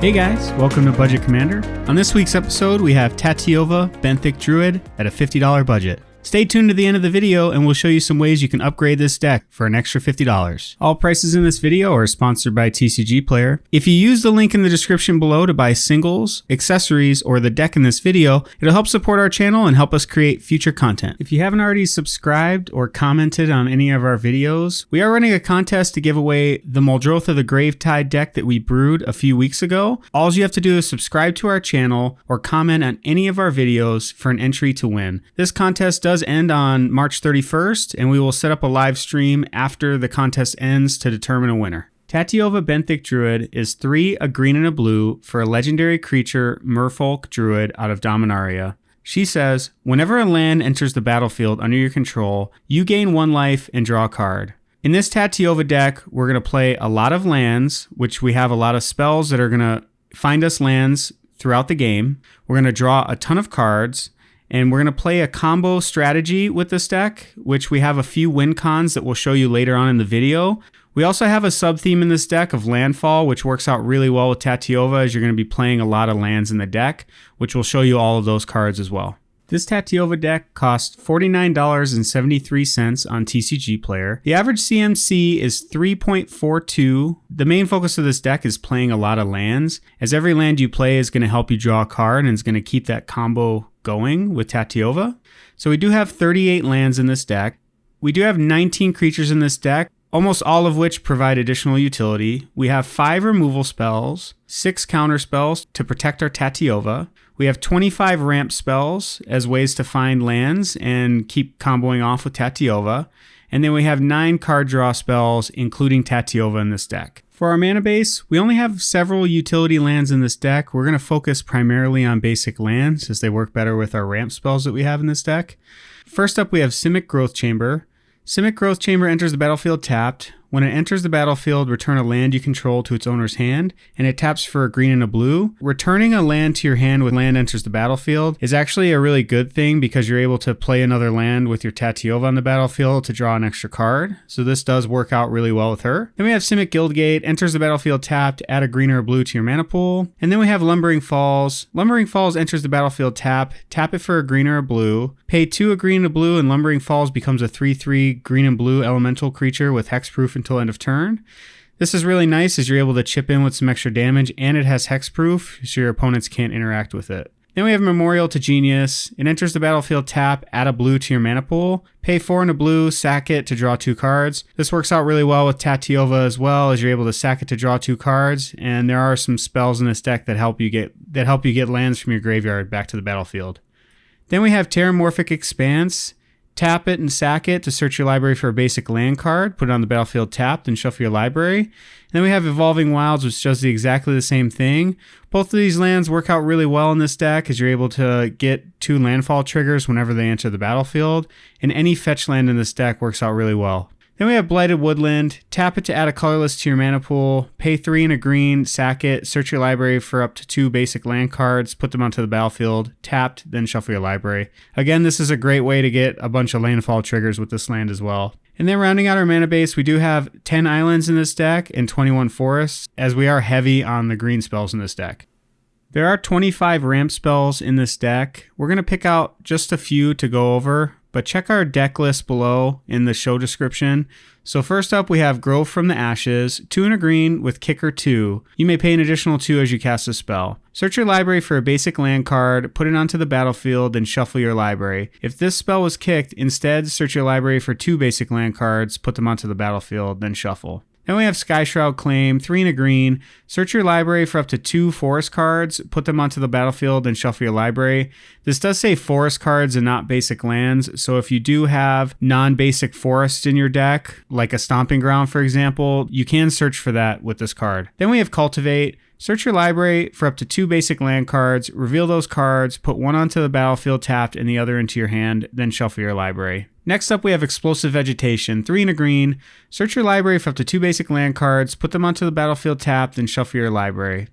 Hey guys, welcome to Budget Commander. On this week's episode, we have Tatyova Benthic Druid at a $50 budget. Stay tuned to the end of the video and we'll show you some ways you can upgrade this deck for an extra $50. All prices in this video are sponsored by TCG Player. If you use the link in the description below to buy singles, accessories, or the deck in this video, it'll help support our channel and help us create future content. If you haven't already subscribed or commented on any of our videos, we are running a contest to give away the Muldrotha the Gravetide deck that we brewed a few weeks ago. All you have to do is subscribe to our channel or comment on any of our videos for an entry to win. This contest does end on March 31st, and we will set up a live stream after the contest ends to determine a winner. Tatyova Benthic Druid is 3, a green and a blue, for a legendary creature Merfolk Druid out of Dominaria. She says, whenever a land enters the battlefield under your control, you gain 1 life and draw a card. In this Tatyova deck, we're going to play a lot of lands, which we have a lot of spells that are going to find us lands throughout the game. We're going to draw a ton of cards. And we're going to play a combo strategy with this deck, which we have a few win cons that we'll show you later on in the video. We also have a sub-theme in this deck of landfall, which works out really well with Tatyova, as you're going to be playing a lot of lands in the deck, which will show you all of those cards as well. This Tatyova deck costs $49.73 on TCG Player. The average CMC is 3.42. The main focus of this deck is playing a lot of lands, as every land you play is going to help you draw a card and is going to keep that combo going with Tatyova. So we do have 38 lands in this deck. We do have 19 creatures in this deck, almost all of which provide additional utility. We have 5 removal spells, 6 counter spells to protect our Tatyova. We have 25 ramp spells as ways to find lands and keep comboing off with Tatyova. And then we have 9 card draw spells, including Tatyova in this deck. For our mana base, we only have several utility lands in this deck. We're going to focus primarily on basic lands, as they work better with our ramp spells that we have in this deck. First up, we have Simic Growth Chamber. Simic Growth Chamber enters the battlefield tapped. When it enters the battlefield, return a land you control to its owner's hand, and it taps for a green and a blue. Returning a land to your hand when land enters the battlefield is actually a really good thing, because you're able to play another land with your Tatyova on the battlefield to draw an extra card. So this does work out really well with her. Then we have Simic Guildgate, enters the battlefield tapped, add a green or a blue to your mana pool. And then we have Lumbering Falls. Lumbering Falls enters the battlefield tap it for a green or a blue. Pay 2 a green and a blue, and Lumbering Falls becomes a 3/3 green and blue elemental creature with hexproof until end of turn. This is really nice, as you're able to chip in with some extra damage, and it has hexproof, so your opponents can't interact with it. Then we have Memorial to Genius. It enters the battlefield tap, add a blue to your mana pool, pay 4 and a blue, sack it to draw 2 cards. This works out really well with Tatyova as well, as you're able to sack it to draw 2 cards, and there are some spells in this deck that help you get lands from your graveyard back to the battlefield. Then we have Terramorphic Expanse. Tap it and sack it to search your library for a basic land card, put it on the battlefield tapped, and shuffle your library. And then we have Evolving Wilds, which does exactly the same thing. Both of these lands work out really well in this deck, as you're able to get 2 landfall triggers whenever they enter the battlefield, and any fetch land in this deck works out really well. Then we have Blighted Woodland. Tap it to add a colorless to your mana pool. Pay 3 and a green, sack it, search your library for up to 2 basic land cards, put them onto the battlefield, tapped, then shuffle your library. Again, this is a great way to get a bunch of landfall triggers with this land as well. And then rounding out our mana base, we do have 10 islands in this deck and 21 forests, as we are heavy on the green spells in this deck. There are 25 ramp spells in this deck. We're going to pick out just a few to go over, but check our deck list below in the show description. So first up, we have Grove from the Ashes, 2 and a green with Kicker 2. You may pay an additional 2 as you cast a spell. Search your library for a basic land card, put it onto the battlefield, then shuffle your library. If this spell was kicked, instead search your library for 2 basic land cards, put them onto the battlefield, then shuffle. Then we have Skyshroud Claim, 3 and a green. Search your library for up to 2 forest cards, put them onto the battlefield, and shuffle your library. This does say forest cards and not basic lands, so if you do have non-basic forests in your deck, like a Stomping Ground for example, you can search for that with this card. Then we have Cultivate. Search your library for up to 2 basic land cards, reveal those cards, put 1 onto the battlefield tapped and the other into your hand, then shuffle your library. Next up, we have Explosive Vegetation, 3 and a green. Search your library for up to 2 basic land cards, put them onto the battlefield tapped, then shuffle your library.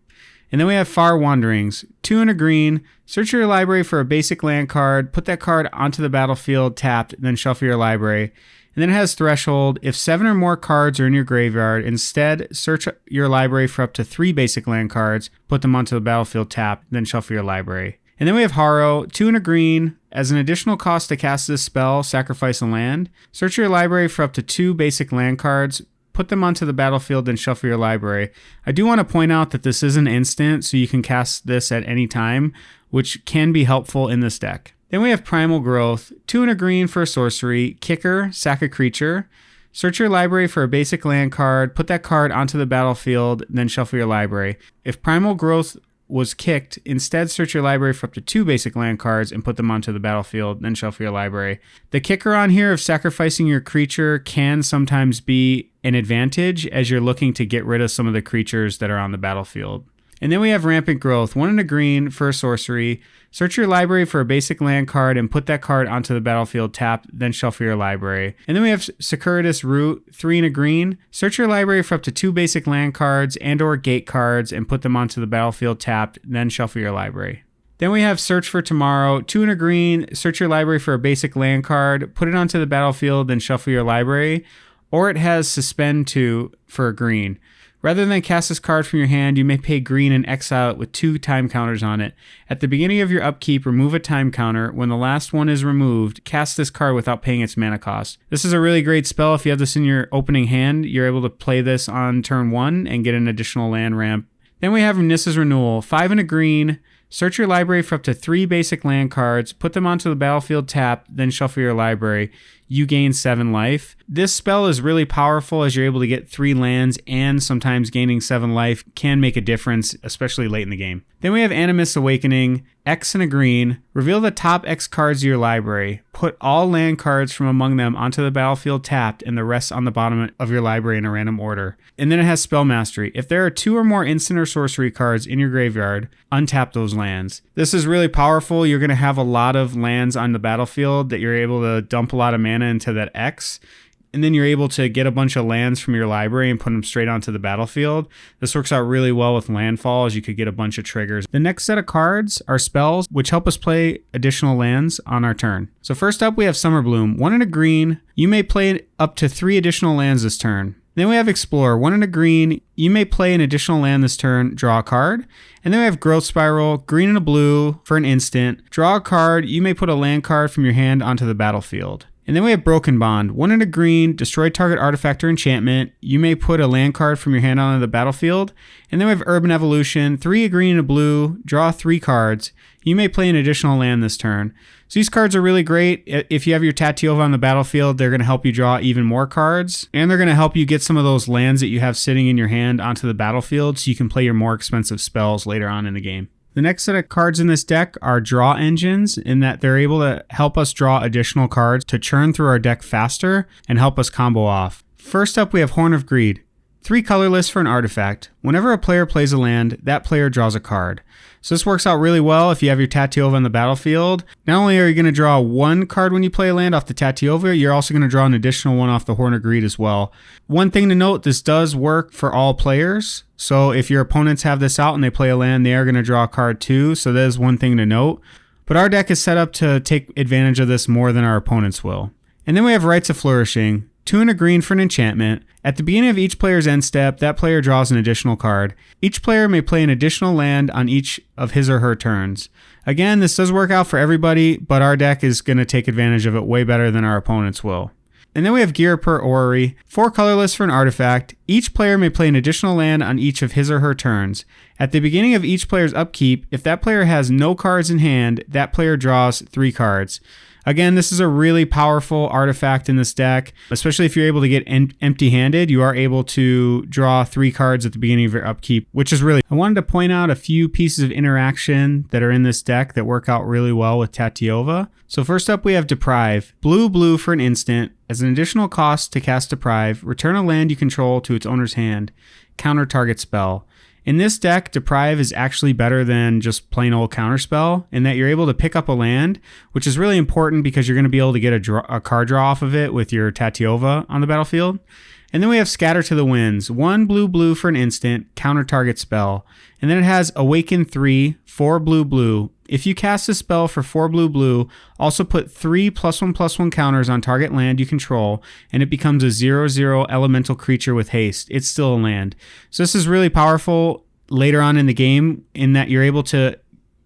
And then we have Far Wanderings, 2 and a green. Search your library for a basic land card, put that card onto the battlefield tapped, then shuffle your library. And then it has Threshold. If 7 or more cards are in your graveyard, instead search your library for up to 3 basic land cards, put them onto the battlefield tapped, then shuffle your library. And then we have Harrow, 2 and a green. As an additional cost to cast this spell, sacrifice a land. Search your library for up to 2 basic land cards, put them onto the battlefield, then shuffle your library. I do want to point out that this is an instant, so you can cast this at any time, which can be helpful in this deck. Then we have Primal Growth, 2 and a green for a sorcery, kicker, sack a creature. Search your library for a basic land card, put that card onto the battlefield, then shuffle your library. If Primal Growth was kicked, instead search your library for up to 2 basic land cards and put them onto the battlefield, then shuffle your library. The kicker on here of sacrificing your creature can sometimes be an advantage as you're looking to get rid of some of the creatures that are on the battlefield. And then we have Rampant Growth, 1 and a green for a sorcery. Search your library for a basic land card and put that card onto the battlefield tapped, then shuffle your library. And then we have Securitas Root, 3 and a green. Search your library for up to 2 basic land cards and or gate cards and put them onto the battlefield tapped, then shuffle your library. Then we have Search for Tomorrow, 2 and a green. Search your library for a basic land card, put it onto the battlefield, then shuffle your library. Or it has Suspend 2 for a green. Rather than cast this card from your hand, you may pay green and exile it with 2 time counters on it. At the beginning of your upkeep, remove a time counter. When the last one is removed, cast this card without paying its mana cost. This is a really great spell. If you have this in your opening hand, you're able to play this on turn 1 and get an additional land ramp. Then we have Nissa's Renewal, 5 and a green. Search your library for up to 3 basic land cards, put them onto the battlefield tapped, then shuffle your library. You gain 7 life. This spell is really powerful as you're able to get 3 lands, and sometimes gaining 7 life can make a difference, especially late in the game. Then we have Animus Awakening, X and a green. Reveal the top X cards of your library. Put all land cards from among them onto the battlefield tapped and the rest on the bottom of your library in a random order. And then it has Spell Mastery. If there are 2 or more instant or sorcery cards in your graveyard, untap those lands. This is really powerful. You're going to have a lot of lands on the battlefield that you're able to dump a lot of mana into that X. And then you're able to get a bunch of lands from your library and put them straight onto the battlefield. This works out really well with landfall, as you could get a bunch of triggers. The next set of cards are spells, which help us play additional lands on our turn. So first up, we have Summer Bloom, 1 and a green. You may play up to 3 additional lands this turn. Then we have Explore, 1 and a green. You may play an additional land this turn, draw a card. And then we have Growth Spiral, green and a blue for an instant. Draw a card. You may put a land card from your hand onto the battlefield. And then we have Broken Bond, 1 and a green, destroy target artifact or enchantment. You may put a land card from your hand onto the battlefield. And then we have Urban Evolution, 3 a green and a blue, draw 3 cards. You may play an additional land this turn. So these cards are really great. If you have your Tatyova on the battlefield, they're going to help you draw even more cards. And they're going to help you get some of those lands that you have sitting in your hand onto the battlefield so you can play your more expensive spells later on in the game. The next set of cards in this deck are draw engines, in that they're able to help us draw additional cards to churn through our deck faster and help us combo off. First up, we have Horn of Greed. 3 colorless for an artifact. Whenever a player plays a land, that player draws a card. So this works out really well if you have your Tatyova on the battlefield. Not only are you going to draw 1 card when you play a land off the Tatyova, you're also going to draw an additional one off the Horn of Greed as well. One thing to note, this does work for all players. So if your opponents have this out and they play a land, they are going to draw a card too. So that is one thing to note. But our deck is set up to take advantage of this more than our opponents will. And then we have Rites of Flourishing. 2 and a green for an enchantment. At the beginning of each player's end step, that player draws an additional card. Each player may play an additional land on each of his or her turns. Again, this does work out for everybody, but our deck is going to take advantage of it way better than our opponents will. And then we have Ghirapur Orrery, 4 colorless for an artifact. Each player may play an additional land on each of his or her turns. At the beginning of each player's upkeep, if that player has no cards in hand, that player draws 3 cards. Again, this is a really powerful artifact in this deck, especially if you're able to get empty-handed. You are able to draw 3 cards at the beginning of your upkeep, which is really... I wanted to point out a few pieces of interaction that are in this deck that work out really well with Tatyova. So first up, we have Deprive. Blue for an instant. As an additional cost to cast Deprive, return a land you control to its owner's hand. Counter target spell. In this deck, Deprive is actually better than just plain old Counterspell, in that you're able to pick up a land, which is really important because you're going to be able to get a card draw off of it with your Tatyova on the battlefield. And then we have Scatter to the Winds. 1 blue for an instant, counter target spell. And then it has Awaken 3, 4 blue. If you cast a spell for 4 blue, also put 3 +1/+1 counters on target land you control, and it becomes a 0/0 elemental creature with haste. It's still a land. So this is really powerful later on in the game in that you're able to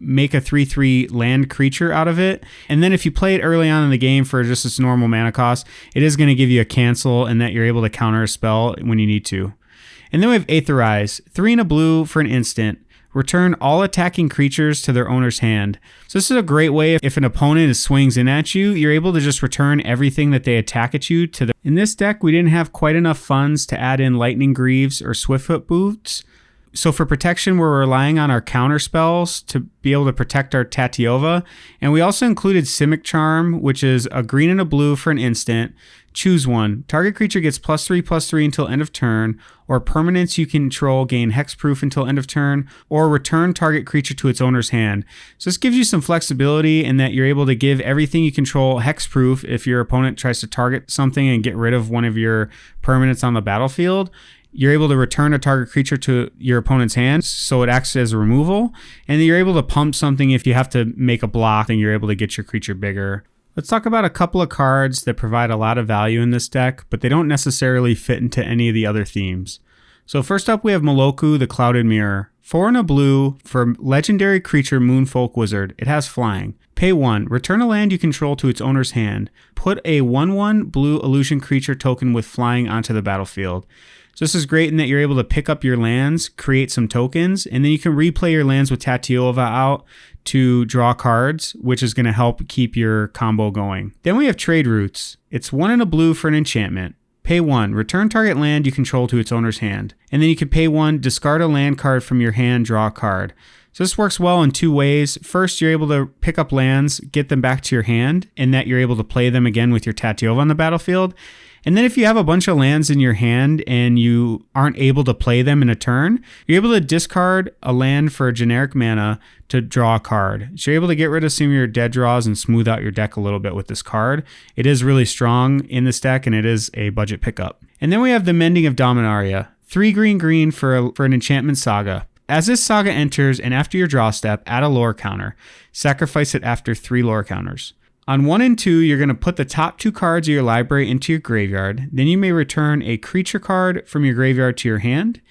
make a 3/3 land creature out of it. And then if you play it early on in the game for just its normal mana cost, it is going to give you a cancel and that you're able to counter a spell when you need to. And then we have Aetherize, 3 and a blue for an instant. Return all attacking creatures to their owner's hand. So this is a great way if an opponent swings in at you, you're able to just return everything that they attack at you to the... In this deck, we didn't have quite enough funds to add in Lightning Greaves or Swiftfoot Boots. So for protection, we're relying on our counter spells to be able to protect our Tatyova. And we also included Simic Charm, which is a green and a blue for an instant. Choose one. Target creature gets +3/+3 until end of turn, or permanents you control gain hexproof until end of turn, or return target creature to its owner's hand. So this gives you some flexibility in that you're able to give everything you control hexproof if your opponent tries to target something and get rid of one of your permanents on the battlefield. You're able to return a target creature to your opponent's hand, so it acts as a removal. And then you're able to pump something if you have to make a block, and you're able to get your creature bigger. Let's talk about a couple of cards that provide a lot of value in this deck, but they don't necessarily fit into any of the other themes. So first up, we have Meloku, the Clouded Mirror. 4 and a blue for legendary creature Moonfolk Wizard. It has flying. Pay 1. Return a land you control to its owner's hand. Put a 1/1 blue illusion creature token with flying onto the battlefield. So this is great in that you're able to pick up your lands, create some tokens, and then you can replay your lands with Tatyova out to draw cards, which is going to help keep your combo going. Then we have Trade Routes. It's 1 and a blue for an enchantment. Pay 1. Return target land you control to its owner's hand. And then you can pay 1, discard a land card from your hand, draw a card. So this works well in 2 ways. First, you're able to pick up lands, get them back to your hand, and that you're able to play them again with your Tatyova on the battlefield. And then if you have a bunch of lands in your hand and you aren't able to play them in a turn, you're able to discard a land for a generic mana to draw a card. So you're able to get rid of some of your dead draws and smooth out your deck a little bit with this card. It is really strong in this deck, and it is a budget pickup. And then we have the Mending of Dominaria. 3 green for an enchantment saga. As this saga enters and after your draw step, add a lore counter. Sacrifice it after 3 lore counters. On 1 and 2, you're going to put the top 2 cards of your library into your graveyard. Then you may return a creature card from your graveyard to your hand.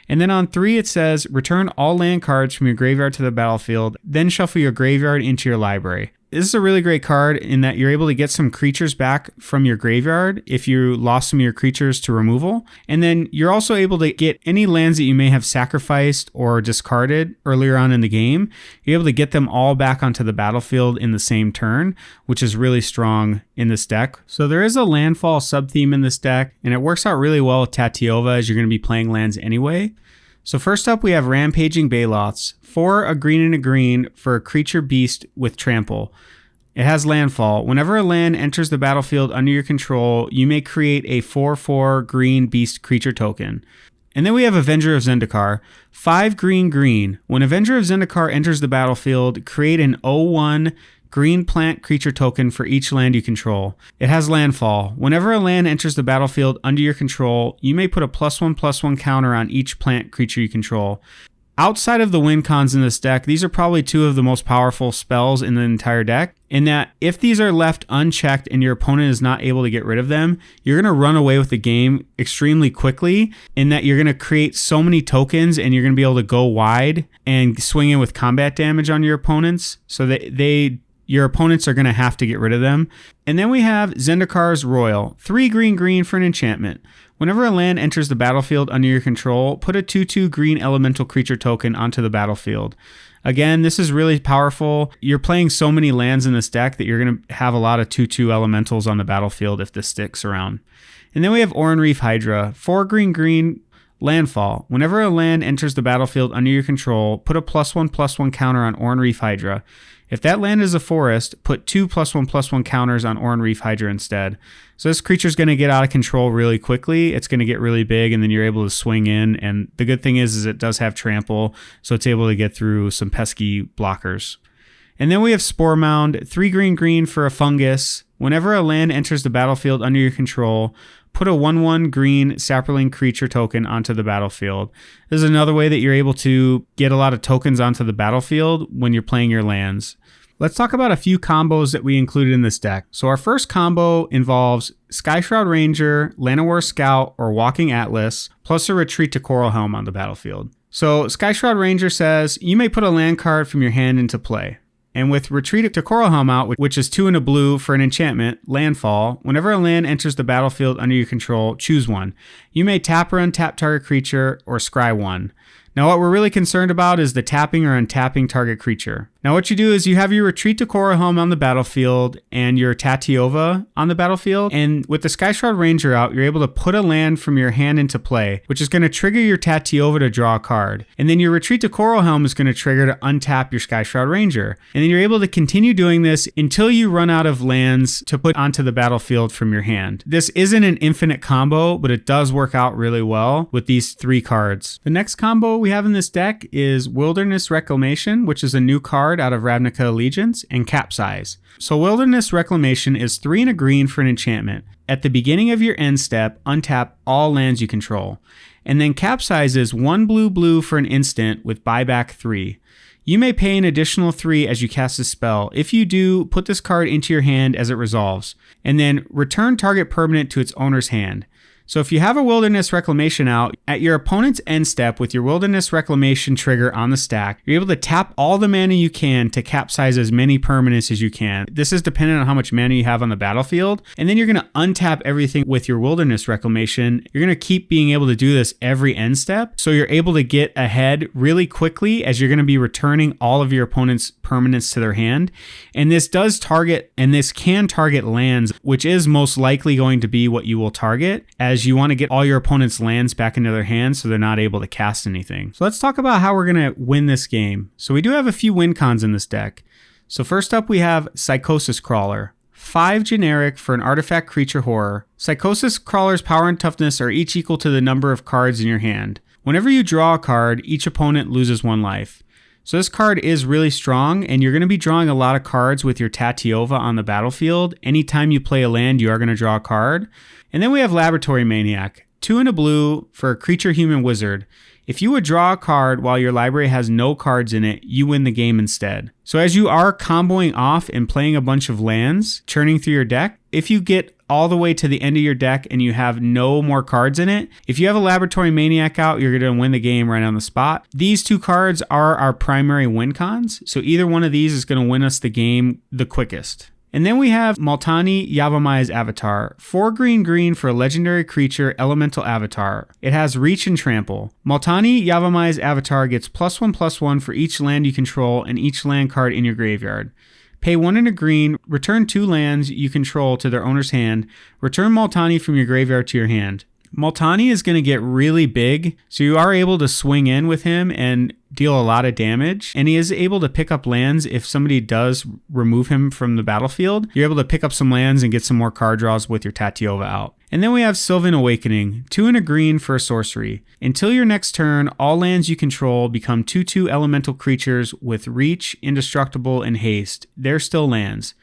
And then on 3, it says, return all land cards from your graveyard to the battlefield, then shuffle your graveyard into your library. This is a really great card in that you're able to get some creatures back from your graveyard if you lost some of your creatures to removal. And then you're also able to get any lands that you may have sacrificed or discarded earlier on in the game. You're able to get them all back onto the battlefield in the same turn, which is really strong in this deck. So there is a landfall sub-theme in this deck, and it works out really well with Tatyova as you're going to be playing lands anyway. So first up, we have Rampaging Baloths. 4 a green and a green for a creature beast with trample. It has landfall. Whenever a land enters the battlefield under your control, you may create a 4/4 green beast creature token. And then we have Avenger of Zendikar. 5 green. When Avenger of Zendikar enters the battlefield, create an 0/1 green plant creature token for each land you control. It has landfall. Whenever a land enters the battlefield under your control, you may put a +1/+1 counter on each plant creature you control. Outside of the win cons in this deck, these are probably 2 of the most powerful spells in the entire deck, in that if these are left unchecked and your opponent is not able to get rid of them, you're going to run away with the game extremely quickly, in that you're going to create so many tokens and you're going to be able to go wide and swing in with combat damage on your opponents, so that your opponents are going to have to get rid of them. And then we have Zendikar's Royal. 3 green for an enchantment. Whenever a land enters the battlefield under your control, put a 2/2 green elemental creature token onto the battlefield. Again, this is really powerful. You're playing so many lands in this deck that you're going to have a lot of 2/2 elementals on the battlefield if this sticks around. And then we have Oran Reef Hydra. 4 green landfall. Whenever a land enters the battlefield under your control, put a +1/+1 counter on Oran Reef Hydra. If that land is a forest, put 2 +1/+1 counters on Oran Reef Hydra instead. So this creature's going to get out of control really quickly. It's going to get really big, and then you're able to swing in. And the good thing is it does have trample, so it's able to get through some pesky blockers. And then we have Spore Mound. 3 green for a fungus. Whenever a land enters the battlefield under your control, put a 1/1 green Saproling creature token onto the battlefield. This is another way that you're able to get a lot of tokens onto the battlefield when you're playing your lands. Let's talk about a few combos that we included in this deck. So our first combo involves Skyshroud Ranger, Llanowar Scout, or Walking Atlas, plus a Retreat to Coralhelm on the battlefield. So Skyshroud Ranger says, you may put a land card from your hand into play. And with Retreat to Coralhelm out, which is 2 and a blue for an enchantment, Landfall, whenever a land enters the battlefield under your control, choose one. You may tap or untap target creature or scry one. Now what we're really concerned about is the tapping or untapping target creature. Now what you do is you have your Retreat to Coralhelm on the battlefield and your Tatyova on the battlefield, and with the Skyshroud Ranger out, you're able to put a land from your hand into play, which is going to trigger your Tatyova to draw a card. And then your Retreat to Coralhelm is going to trigger to untap your Skyshroud Ranger. And then you're able to continue doing this until you run out of lands to put onto the battlefield from your hand. This isn't an infinite combo, but it does work out really well with these 3 cards. The next combo we have in this deck is Wilderness Reclamation, which is a new card out of Ravnica Allegiance, and Capsize. So Wilderness Reclamation is 3 and a green for an enchantment. At the beginning of your end step, untap all lands you control. And then Capsize is 1 blue for an instant with buyback 3. You may pay an additional 3 as you cast a spell. If you do, put this card into your hand as it resolves, and then return target permanent to its owner's hand. So if you have a Wilderness Reclamation out, at your opponent's end step with your Wilderness Reclamation trigger on the stack, you're able to tap all the mana you can to capsize as many permanents as you can. This is dependent on how much mana you have on the battlefield. And then you're going to untap everything with your Wilderness Reclamation. You're going to keep being able to do this every end step, so you're able to get ahead really quickly as you're going to be returning all of your opponent's permanents to their hand. And this does target, and this can target lands, which is most likely going to be what you will target, as you want to get all your opponent's lands back into their hands so they're not able to cast anything. So let's talk about how we're going to win this game. So we do have a few win cons in this deck. So first up we have Psychosis Crawler. 5 generic for an artifact creature horror. Psychosis Crawler's power and toughness are each equal to the number of cards in your hand. Whenever you draw a card, each opponent loses 1 life. So this card is really strong, and you're going to be drawing a lot of cards with your Tatyova on the battlefield. Anytime you play a land, you are going to draw a card. And then we have Laboratory Maniac. 2 and a blue for a creature human wizard. If you would draw a card while your library has no cards in it, you win the game instead. So as you are comboing off and playing a bunch of lands, churning through your deck, if you get all the way to the end of your deck and you have no more cards in it, if you have a Laboratory Maniac out, you're going to win the game right on the spot. These 2 cards are our primary win cons, so either one of these is going to win us the game the quickest. And then we have Multani Yavimai's Avatar. 4 green for a legendary creature elemental avatar. It has reach and trample. Multani Yavimai's Avatar gets +1/+1 for each land you control and each land card in your graveyard. Pay 1 and a green, return 2 lands you control to their owner's hand, return Multani from your graveyard to your hand. Multani is going to get really big, so you are able to swing in with him and deal a lot of damage, and he is able to pick up lands if somebody does remove him from the battlefield. You're able to pick up some lands and get some more card draws with your Tatyova out. And then we have Sylvan Awakening, 2 and a green for a sorcery. Until your next turn, all lands you control become 2/2 elemental creatures with reach, indestructible, and haste. They're still lands.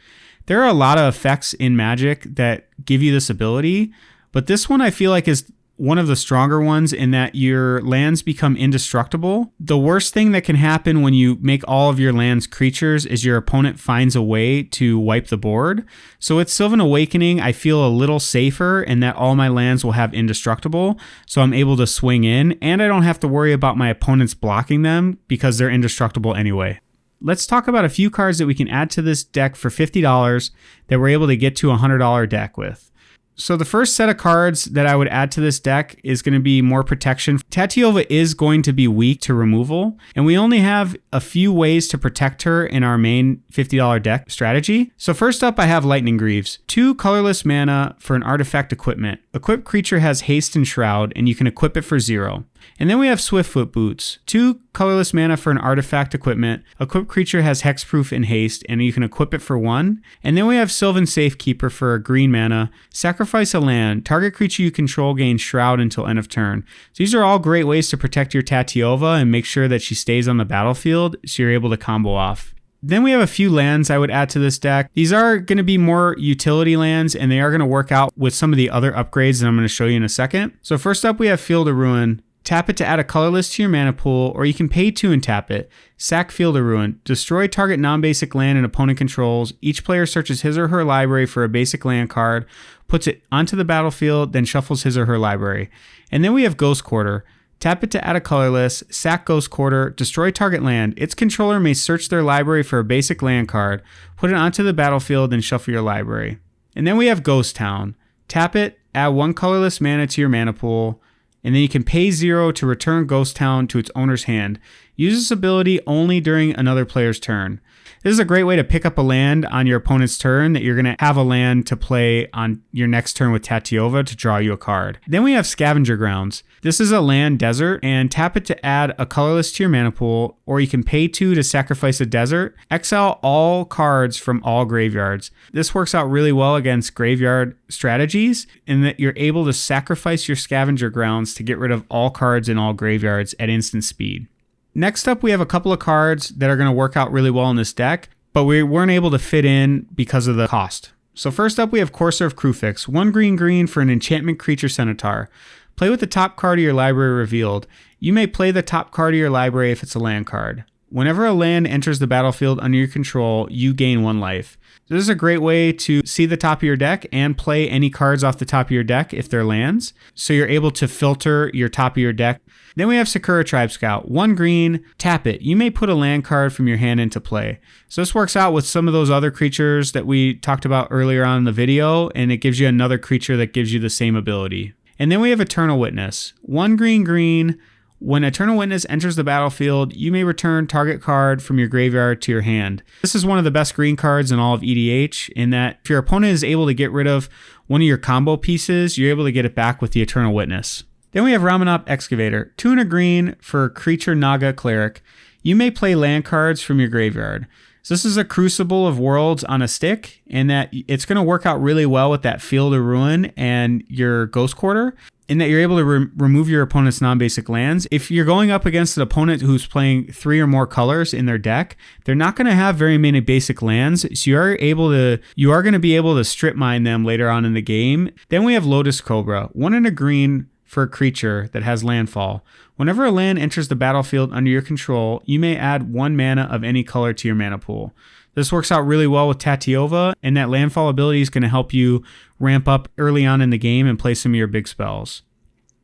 There are a lot of effects in Magic that give you this ability, but this one I feel like is one of the stronger ones in that your lands become indestructible. The worst thing that can happen when you make all of your lands creatures is your opponent finds a way to wipe the board. So with Sylvan Awakening, I feel a little safer in that all my lands will have indestructible, so I'm able to swing in, and I don't have to worry about my opponents blocking them because they're indestructible anyway. Let's talk about a few cards that we can add to this deck for $50 that we're able to get to a $100 deck with. So the first set of cards that I would add to this deck is going to be more protection. Tatyova is going to be weak to removal, and we only have a few ways to protect her in our main $50 deck strategy. So first up, I have Lightning Greaves. 2 colorless mana for an artifact equipment. Equipped creature has haste and shroud, and you can equip it for 0. And then we have Swiftfoot Boots. 2 colorless mana for an artifact equipment. Equipped creature has hexproof and haste, and you can equip it for 1. And then we have Sylvan Safekeeper for a green mana. Sacrifice a land. Target creature you control gains shroud until end of turn. So these are all great ways to protect your Tatyova and make sure that she stays on the battlefield so you're able to combo off. Then we have a few lands I would add to this deck. These are going to be more utility lands, and they are going to work out with some of the other upgrades that I'm going to show you in a second. So first up, we have Field of Ruin. Tap it to add a colorless to your mana pool, or you can pay 2 and tap it. Sack Field of Ruin. Destroy target non-basic land an opponent controls. Each player searches his or her library for a basic land card, puts it onto the battlefield, then shuffles his or her library. And then we have Ghost Quarter. Tap it to add a colorless, sack Ghost Quarter, destroy target land. Its controller may search their library for a basic land card, put it onto the battlefield, then shuffle your library. And then we have Ghost Town. Tap it, add 1 colorless mana to your mana pool, and then you can pay 0 to return Ghost Town to its owner's hand. Use this ability only during another player's turn. This is a great way to pick up a land on your opponent's turn that you're going to have a land to play on your next turn with Tatyova to draw you a card. Then we have Scavenger Grounds. This is a land desert, and tap it to add a colorless to your mana pool, or you can pay 2 to sacrifice a desert. Exile all cards from all graveyards. This works out really well against graveyard strategies in that you're able to sacrifice your Scavenger Grounds to get rid of all cards in all graveyards at instant speed. Next up, we have a couple of cards that are going to work out really well in this deck, but we weren't able to fit in because of the cost. So first up, we have Courser of Kruphix. 1 green for an enchantment creature Centaur. Play with the top card of your library revealed. You may play the top card of your library if it's a land card. Whenever a land enters the battlefield under your control, you gain 1 life. This is a great way to see the top of your deck and play any cards off the top of your deck if they're lands. So you're able to filter your top of your deck. Then we have Sakura Tribe Scout. 1 green, tap it. You may put a land card from your hand into play. So this works out with some of those other creatures that we talked about earlier on in the video, and it gives you another creature that gives you the same ability. And then we have Eternal Witness. 1 green. When Eternal Witness enters the battlefield, you may return target card from your graveyard to your hand. This is one of the best green cards in all of EDH, in that if your opponent is able to get rid of one of your combo pieces, you're able to get it back with the Eternal Witness. Then we have Ramunap Excavator. 2 and a green for creature Naga Cleric. You may play land cards from your graveyard. So this is a Crucible of Worlds on a stick, and that it's going to work out really well with that Field of Ruin and your Ghost Quarter, in that you're able to remove your opponent's non-basic lands. If you're going up against an opponent who's playing 3 or more colors in their deck, they're not going to have very many basic lands, so you are going to be able to strip mine them later on in the game. Then we have Lotus Cobra. 1 and a green for a creature that has landfall. Whenever a land enters the battlefield under your control, you may add 1 mana of any color to your mana pool. This works out really well with Tatyova, and that landfall ability is going to help you ramp up early on in the game and play some of your big spells.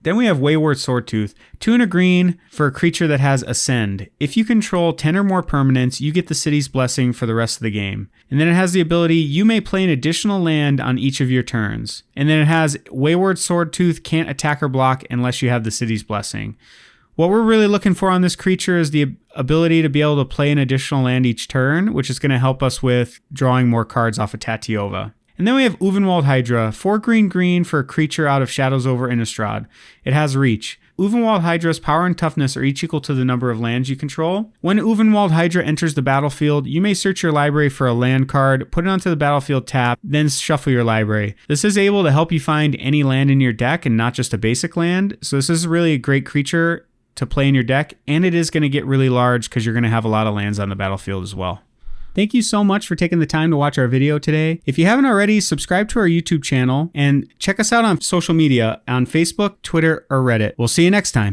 Then we have Wayward Swordtooth. 2 and a green for a creature that has Ascend. If you control 10 or more permanents, you get the City's Blessing for the rest of the game. And then it has the ability, you may play an additional land on each of your turns. And then it has Wayward Swordtooth can't attack or block unless you have the City's Blessing. What we're really looking for on this creature is the ability to be able to play an additional land each turn, which is going to help us with drawing more cards off of Tatyova. And then we have Ulvenwald Hydra. 4 green for a creature out of Shadows over Innistrad. It has reach. Ulvenwald Hydra's power and toughness are each equal to the number of lands you control. When Ulvenwald Hydra enters the battlefield, you may search your library for a land card, put it onto the battlefield tap, then shuffle your library. This is able to help you find any land in your deck and not just a basic land. So this is really a great creature to play in your deck, and it is going to get really large because you're going to have a lot of lands on the battlefield as well. Thank you so much for taking the time to watch our video today. If you haven't already, subscribe to our YouTube channel and check us out on social media on Facebook, Twitter, or Reddit. We'll see you next time.